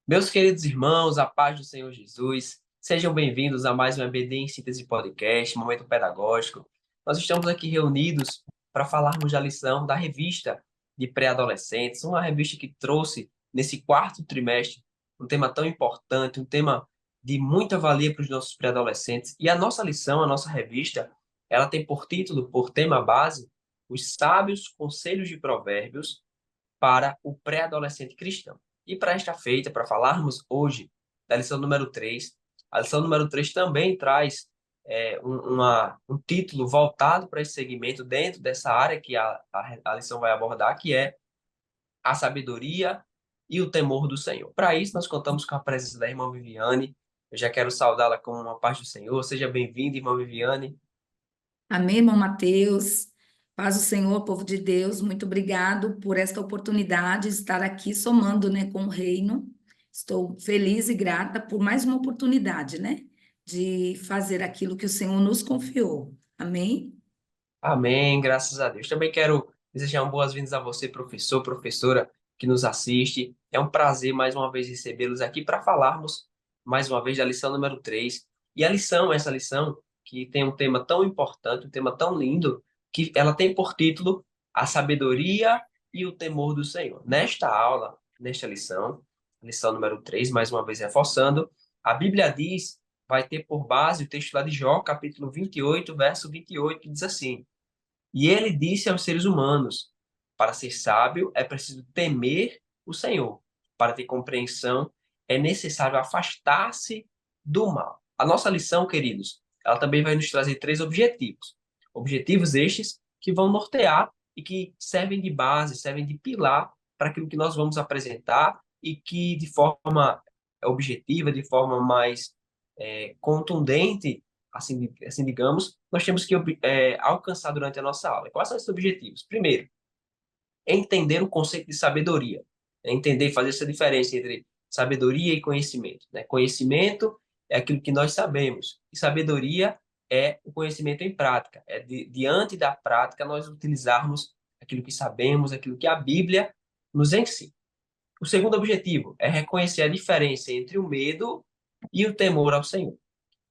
Meus queridos irmãos, a paz do Senhor Jesus, sejam bem-vindos a mais um EBD em Síntese Podcast, Momento Pedagógico. Nós estamos aqui reunidos para falarmos da lição da revista de pré-adolescentes, uma revista que trouxe, nesse quarto trimestre, um tema tão importante, um tema de muita valia para os nossos pré-adolescentes. E a nossa lição, a nossa revista, ela tem por título, por tema base, Os Sábios Conselhos de Provérbios para o pré-adolescente cristão. E para esta feita, para falarmos hoje da lição número 3, a lição número 3 também traz um título voltado para esse segmento dentro dessa área que a lição vai abordar, que é a sabedoria e o temor do Senhor. Para isso, nós contamos com a presença da irmã Viviane. Eu já quero saudá-la com uma paz do Senhor. Seja bem-vinda, irmã Viviane. Amém, irmão Mateus. Paz do Senhor, povo de Deus. Muito obrigado por esta oportunidade de estar aqui somando, né, com o reino. Estou feliz e grata por mais uma oportunidade, né, de fazer aquilo que o Senhor nos confiou. Amém? Amém, graças a Deus. Também quero desejar boas-vindas a você, professor, professora que nos assiste. É um prazer mais uma vez recebê-los aqui para falarmos mais uma vez da lição número 3. E a lição, essa lição, que tem um tema tão importante, um tema tão lindo, que ela tem por título A Sabedoria e o Temor do Senhor. Nesta aula, nesta lição, lição número 3, mais uma vez reforçando, a Bíblia diz, vai ter por base o texto lá de Jó, capítulo 28, verso 28, que diz assim: e ele disse aos seres humanos: para ser sábio é preciso temer o Senhor. Para ter compreensão é necessário afastar-se do mal. A nossa lição, queridos, ela também vai nos trazer três objetivos. Objetivos estes que vão nortear e que servem de base, servem de pilar para aquilo que nós vamos apresentar e que de forma objetiva, de forma mais contundente, assim digamos, nós temos que alcançar durante a nossa aula. Quais são esses objetivos? Primeiro, entender o conceito de sabedoria. Entender, fazer essa diferença entre sabedoria e conhecimento. Né? Conhecimento é aquilo que nós sabemos, e sabedoria é o conhecimento em prática. É diante da prática nós utilizarmos aquilo que sabemos, aquilo que a Bíblia nos ensina. O segundo objetivo é reconhecer a diferença entre o medo e o temor ao Senhor.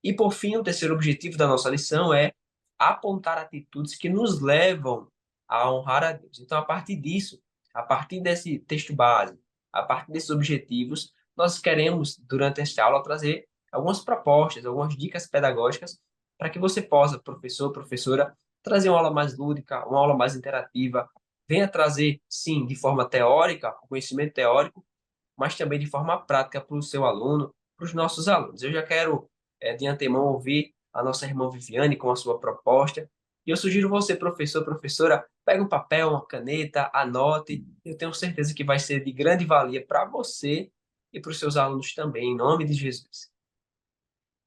E, por fim, o terceiro objetivo da nossa lição é apontar atitudes que nos levam a honrar a Deus. Então, a partir disso, a partir desse texto base, a partir desses objetivos, nós queremos, durante esta aula, trazer algumas propostas, algumas dicas pedagógicas para que você possa, professor, professora, trazer uma aula mais lúdica, uma aula mais interativa, venha trazer, sim, de forma teórica, o conhecimento teórico, mas também de forma prática para o seu aluno, para os nossos alunos. Eu já quero, de antemão, ouvir a nossa irmã Viviane com a sua proposta. E eu sugiro você, professor, professora, pegue um papel, uma caneta, anote. Eu tenho certeza que vai ser de grande valia para você e para os seus alunos também, em nome de Jesus.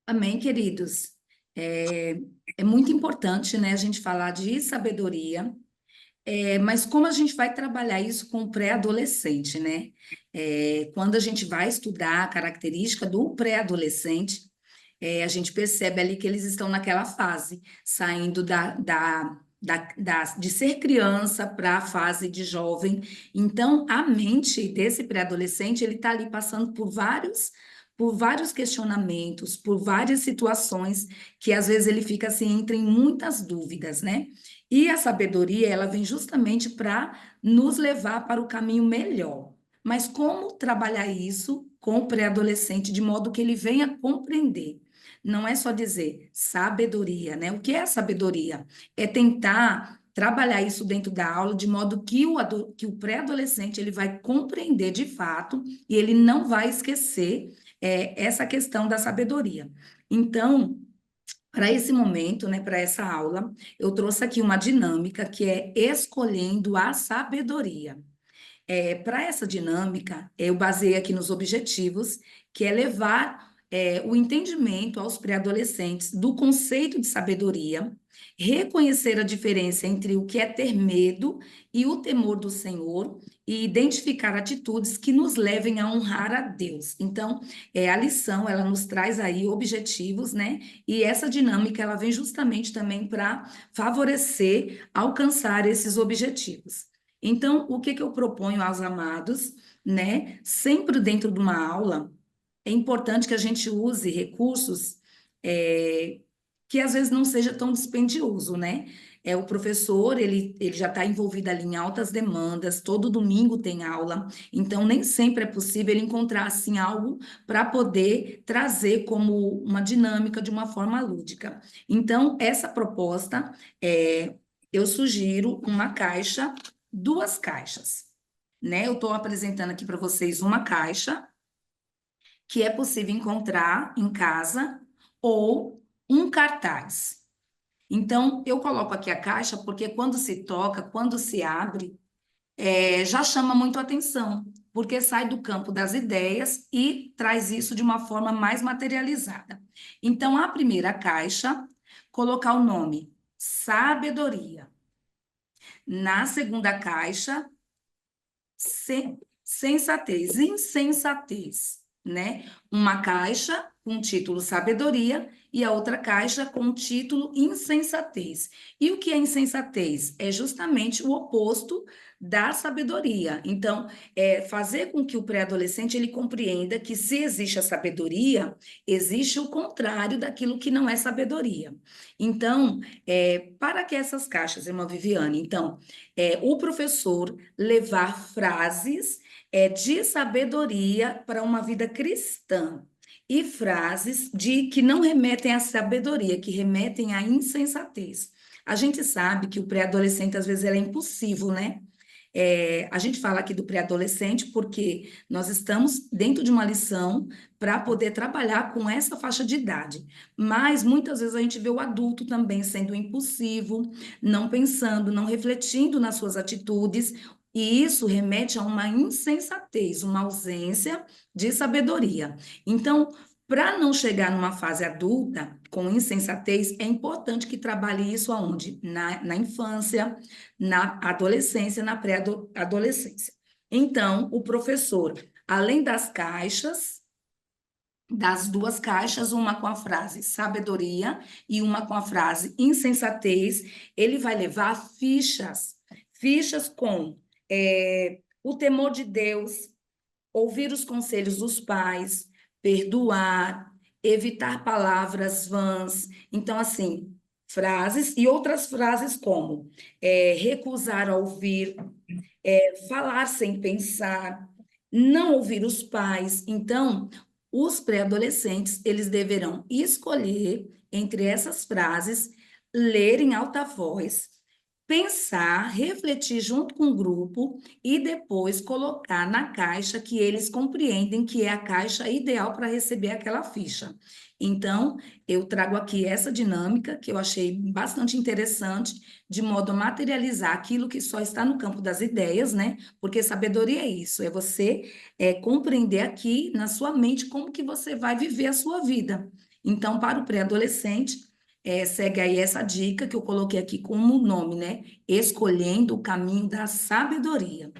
Amém, queridos. É, é muito importante, né, a gente falar de sabedoria. Mas como a gente vai trabalhar isso com o pré-adolescente, né? Quando a gente vai estudar a característica do pré-adolescente, a gente percebe ali que eles estão naquela fase, saindo de ser criança para a fase de jovem. Então, a mente desse pré-adolescente, ele está ali passando por vários questionamentos, por várias situações que às vezes ele fica assim, entra em muitas dúvidas, né? E a sabedoria, ela vem justamente para nos levar para o caminho melhor. Mas como trabalhar isso com o pré-adolescente de modo que ele venha compreender? Não é só dizer sabedoria, né? O que é sabedoria? É tentar trabalhar isso dentro da aula de modo que o pré-adolescente ele vai compreender de fato e ele não vai esquecer essa questão da sabedoria. Então, para esse momento, né, para essa aula, eu trouxe aqui uma dinâmica que é escolhendo a sabedoria. Para essa dinâmica, eu baseei aqui nos objetivos, que é levar o entendimento aos pré-adolescentes do conceito de sabedoria, reconhecer a diferença entre o que é ter medo e o temor do Senhor, e identificar atitudes que nos levem a honrar a Deus. Então, a lição, ela nos traz aí objetivos, né? E essa dinâmica, ela vem justamente também para favorecer alcançar esses objetivos. Então, o que que eu proponho aos amados? né? Sempre dentro de uma aula, é importante que a gente use recursos é, que às vezes não seja tão dispendioso, né? O professor, ele já está envolvido ali em altas demandas, todo domingo tem aula, então nem sempre é possível ele encontrar, assim, algo para poder trazer como uma dinâmica de uma forma lúdica. Então, essa proposta, eu sugiro uma caixa, duas caixas, né? Eu estou apresentando aqui para vocês uma caixa, que é possível encontrar em casa, ou um cartaz. Então, eu coloco aqui a caixa porque quando se toca, quando se abre, já chama muito atenção, porque sai do campo das ideias e traz isso de uma forma mais materializada. Então, a primeira caixa, colocar o nome Sabedoria. Na segunda caixa, sensatez, insensatez, né? Uma caixa com o título Sabedoria e a outra caixa com o título Insensatez. E o que é insensatez? É justamente o oposto da sabedoria. Então, fazer com que o pré-adolescente ele compreenda que se existe a sabedoria, existe o contrário daquilo que não é sabedoria. Então, para que essas caixas, irmã Viviane? Então, o professor levar frases de sabedoria para uma vida cristã e frases de que não remetem à sabedoria, que remetem à insensatez. A gente sabe que o pré-adolescente às vezes ele é impulsivo, né? A gente fala aqui do pré-adolescente porque nós estamos dentro de uma lição para poder trabalhar com essa faixa de idade. Mas muitas vezes a gente vê o adulto também sendo impulsivo, não pensando, não refletindo nas suas atitudes, e isso remete a uma insensatez, uma ausência de sabedoria. Então, para não chegar numa fase adulta com insensatez, é importante que trabalhe isso aonde? Na infância, na adolescência, na pré-adolescência. Então, o professor, além das caixas, das duas caixas, uma com a frase sabedoria e uma com a frase insensatez, ele vai levar fichas, fichas com o temor de Deus, ouvir os conselhos dos pais, perdoar, evitar palavras vãs. Então, assim, frases e outras frases como recusar a ouvir, falar sem pensar, não ouvir os pais. Então, os pré-adolescentes, eles deverão escolher entre essas frases, ler em alta voz, pensar, refletir junto com o grupo e depois colocar na caixa que eles compreendem que é a caixa ideal para receber aquela ficha. Então, eu trago aqui essa dinâmica que eu achei bastante interessante, de modo a materializar aquilo que só está no campo das ideias, né? Porque sabedoria é isso, é você compreender aqui na sua mente como que você vai viver a sua vida. Então, para o pré-adolescente, segue aí essa dica que eu coloquei aqui como nome, né? Escolhendo o caminho da sabedoria.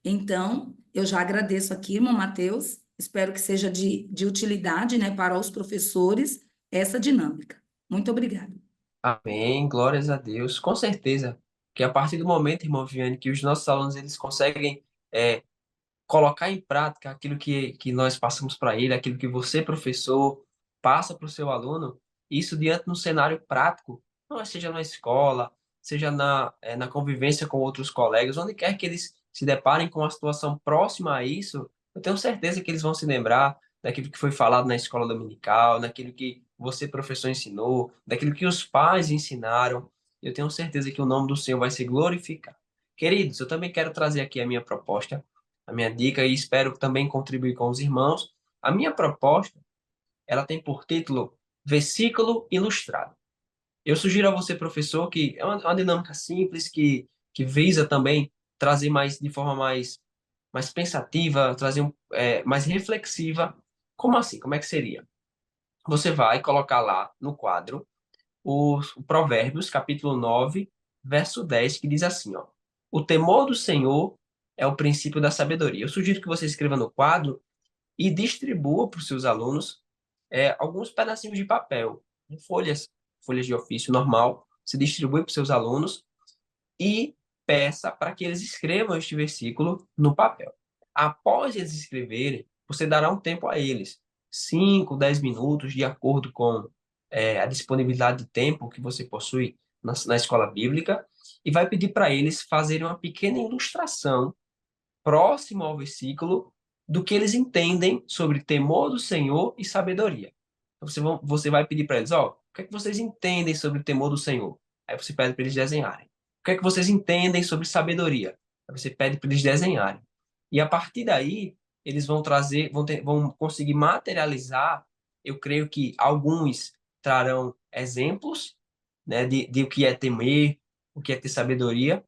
Então, eu já agradeço aqui, irmão Matheus, espero que seja de utilidade, né, para os professores essa dinâmica. Muito obrigada. Amém, glórias a Deus. Com certeza que a partir do momento, irmão Viviane, que os nossos alunos eles conseguem colocar em prática aquilo que nós passamos para ele, aquilo que você, professor, passa para o seu aluno, isso diante de um cenário prático, não seja na escola, seja na convivência com outros colegas, onde quer que eles se deparem com uma situação próxima a isso, eu tenho certeza que eles vão se lembrar daquilo que foi falado na escola dominical, daquilo que você, professor, ensinou, daquilo que os pais ensinaram. Eu tenho certeza que o nome do Senhor vai ser glorificado. Queridos, eu também quero trazer aqui a minha proposta, a minha dica, e espero também contribuir com os irmãos. A minha proposta, ela tem por título Versículo Ilustrado. Eu sugiro a você, professor, que é uma dinâmica simples que visa também trazer mais de forma mais pensativa, trazer mais reflexiva. Como assim? Como é que seria? Você vai colocar lá no quadro o Provérbios, capítulo 9 verso 10 que diz assim, ó: O temor do Senhor é o princípio da sabedoria. Eu sugiro que você escreva no quadro e distribua para os seus alunos alguns pedacinhos de papel, folhas de ofício normal. Se distribui para os seus alunos e peça para que eles escrevam este versículo no papel. após eles escreverem, você dará um tempo a eles, 5, 10 minutos, de acordo com a disponibilidade de tempo que você possui na escola bíblica, e vai pedir para eles fazerem uma pequena ilustração próximo ao versículo do que eles entendem sobre temor do Senhor e sabedoria. Então, você vai pedir para eles, ó, o que é que vocês entendem sobre o temor do Senhor? Aí você pede para eles desenharem. O que é que vocês entendem sobre sabedoria? Aí você pede para eles desenharem. E a partir daí, eles vão trazer, vão conseguir materializar, eu creio que alguns trarão exemplos, né, de o que é temer, o que é ter sabedoria,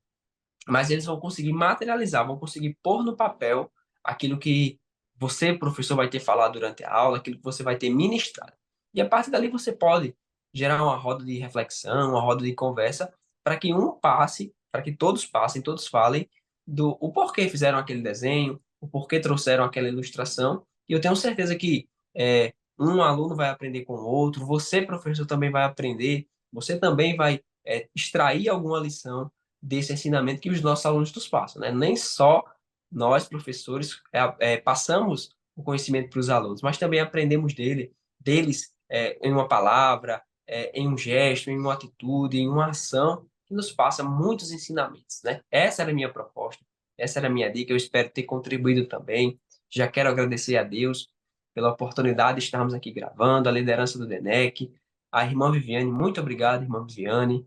mas eles vão conseguir materializar, vão conseguir pôr no papel aquilo que você, professor, vai ter falado durante a aula, aquilo que você vai ter ministrado. E a partir dali você pode gerar uma roda de reflexão, uma roda de conversa, para que um passe, para que todos passem, todos falem do o porquê fizeram aquele desenho, o porquê trouxeram aquela ilustração. E eu tenho certeza que um aluno vai aprender com o outro, você, professor, também vai aprender, você também vai extrair alguma lição desse ensinamento que os nossos alunos nos passam, né? Nem só nós, professores, passamos o conhecimento para os alunos, mas também aprendemos deles em uma palavra, em um gesto, em uma atitude, em uma ação, que nos passa muitos ensinamentos, né? Essa era a minha proposta, essa era a minha dica, eu espero ter contribuído também. Já quero agradecer a Deus pela oportunidade de estarmos aqui gravando, a liderança do DENEC, a irmã Viviane, muito obrigado, irmã Viviane.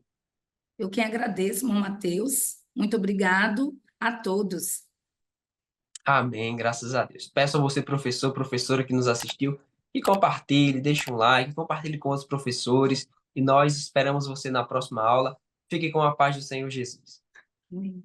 Eu quem agradeço, irmão Mateus. Muito obrigado a todos. Amém, graças a Deus. Peço a você, professor, professora que nos assistiu, que compartilhe, deixe um like, compartilhe com outros professores e nós esperamos você na próxima aula. Fique com a paz do Senhor Jesus. Amém.